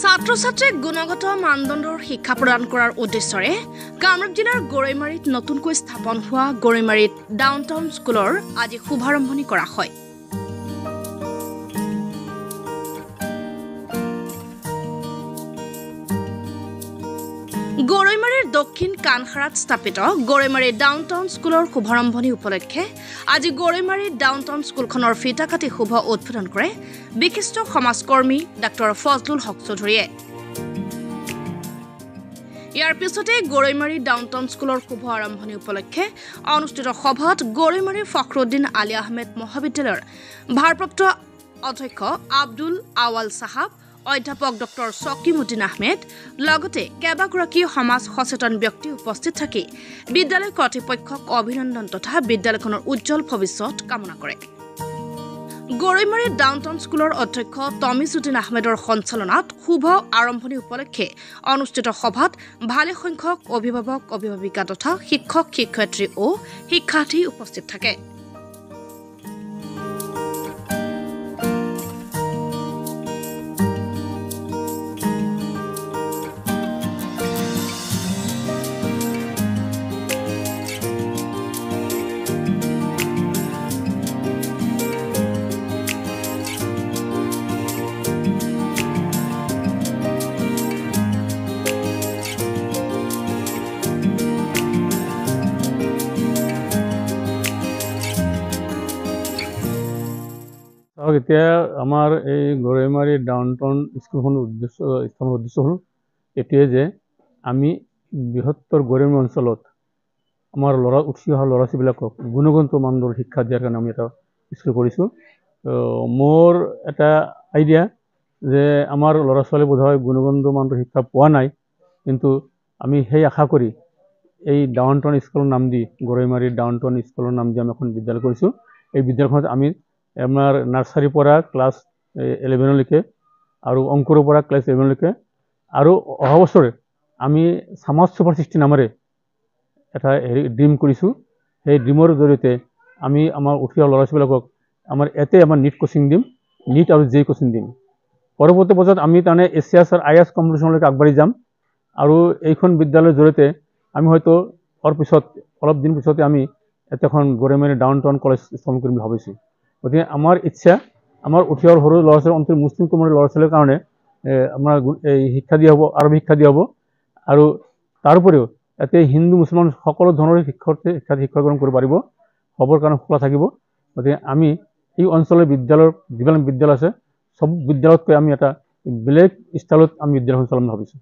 ছাত্ৰ-ছাত্ৰীক গুণগত মানদণ্ডৰ শিক্ষা প্ৰদান কৰাৰ উদ্দেশ্যৰে কামৰূপ জিলাৰ গৰৈমাৰীত নতুনকৈ স্থাপন হোৱা গৰৈমাৰীত ডাউনটাউন স্কুলৰ আজি শুভাৰম্ভণি কৰা হয়। গৰৈমাৰীৰ দক্ষিণ কানখাৰাত স্থাপিত গৰৈমাৰী ডাউনটাউন স্কুলৰ শুভাৰম্ভণি উপলক্ষে আজি গৰৈমাৰী ডাউনটাউন স্কুলখনৰ ফিটা কাটি শুভ উদ্বোধন কৰে বিশিষ্ট সমাজকৰ্মী ডাক্তৰ ফজলুল হক চৌধুৰীয়ে। ইয়াৰ পিছতে গৰৈমাৰী ডাউনটাউন স্কুলৰ শুভ আৰম্ভণি উপলক্ষে অনুষ্ঠিত সভাত গৰৈমাৰী ফখৰুদ্দিন আলী আহমেদ মহাবিদ্যালয়ৰ ভাৰপ্ৰাপ্ত অধ্যক্ষ আব্দুল আৱাল সাহাব, অধ্যাপক ডক্টৰ চকিমুদ্দিন আহমেদ লগতে কেইবাগৰাকী সমাজ সচেতন ব্যক্তি উপস্থিত থাকি বিদ্যালয় কৰ্তৃপক্ষক অভিনন্দন তথা বিদ্যালয়খনৰ উজ্জ্বল ভৱিষ্যত কামনা কৰে। গৰৈমাৰী ডাউনটাউন স্কুলৰ অধ্যক্ষ তমিজুদ্দিন আহমেদৰ সঞ্চালনাত শুভ আৰম্ভণি উপলক্ষে অনুষ্ঠিত সভাত ভালে সংখ্যক অভিভাৱক অভিভাৱিকা তথা শিক্ষক শিক্ষয়িত্ৰী ও শিক্ষাৰ্থী উপস্থিত থাকে। এতিয়া আমাৰ এই গৰৈমাৰী ডাউনটাউন স্কুলখনৰ স্থাপনৰ উদ্দেশ্য হ'ল এতিয়াই যে আমি বৃহত্তৰ গৰৈমাৰী অঞ্চলত আমাৰ উঠি অহা ল'ৰা ছোৱালীবিলাকক গুণগত মানদণ্ডৰ শিক্ষা দিয়াৰ কাৰণে আমি এটা স্কুল কৰিছোঁ। মোৰ এটা আইডিয়া যে আমাৰ ল'ৰা ছোৱালী বোধহয় গুণগত মানদণ্ডৰ শিক্ষা পোৱা নাই, কিন্তু আমি সেই আশা কৰি এই ডাউনটাউন স্কুলৰ নাম দি গৰৈমাৰী ডাউনটাউন স্কুলৰ নাম দি আমি এখন বিদ্যালয় কৰিছোঁ। এই বিদ্যালয়খনত আমি আমাৰ নাৰ্চাৰীৰ পৰা ক্লাছ 11লৈকে আৰু অংকুৰৰ পৰা ক্লাছ 11লৈকে আৰু অহা বছৰে আমি সমাজ সুপাৰ 60 নামেৰে এটা ড্ৰিম কৰিছোঁ। সেই ড্ৰিমৰ জৰিয়তে আমি আমাৰ উঠি অহা ল'ৰা ছোৱালীবিলাকক আমাৰ নীট কোচিং দিম, নীট আৰু জে কোচিং দিম। পৰৱৰ্তী পৰ্যায়ত আমি তাৰমানে এছিয়াছ আৰু IAS কম্পিটিশ্যনলৈকে আগবাঢ়ি যাম আৰু এইখন বিদ্যালয়ৰ জৰিয়তে আমি হয়তো অলপ দিন পিছতে আমি এখন গৰৈমাৰী ডাউনটাউন কলেজ স্থাপন কৰিম বুলি ভাবিছোঁ। গতিকে আমাৰ ইচ্ছা আমাৰ উঠি অহা সৰু ল'ৰা ছোৱালী অন্তত মুছলিম কমিউনিটিৰ ল'ৰা ছোৱালীৰ কাৰণে আমাৰ এই শিক্ষা দিয়া হ'ব, আৰবী শিক্ষা দিয়া হ'ব আৰু তাৰ উপৰিও ইয়াতে হিন্দু মুছলমান সকলো ধৰণৰ শিক্ষা গ্ৰহণ কৰিব পাৰিব, হ'বৰ কাৰণে খোলা থাকিব। গতিকে আমি এই অঞ্চলৰ বিদ্যালয়ৰ যিবিলাক বিদ্যালয় আছে চব বিদ্যালয়তকৈ আমি এটা বেলেগ ষ্টাইলত আমি বিদ্যালয়খন চলাম ভাবিছোঁ।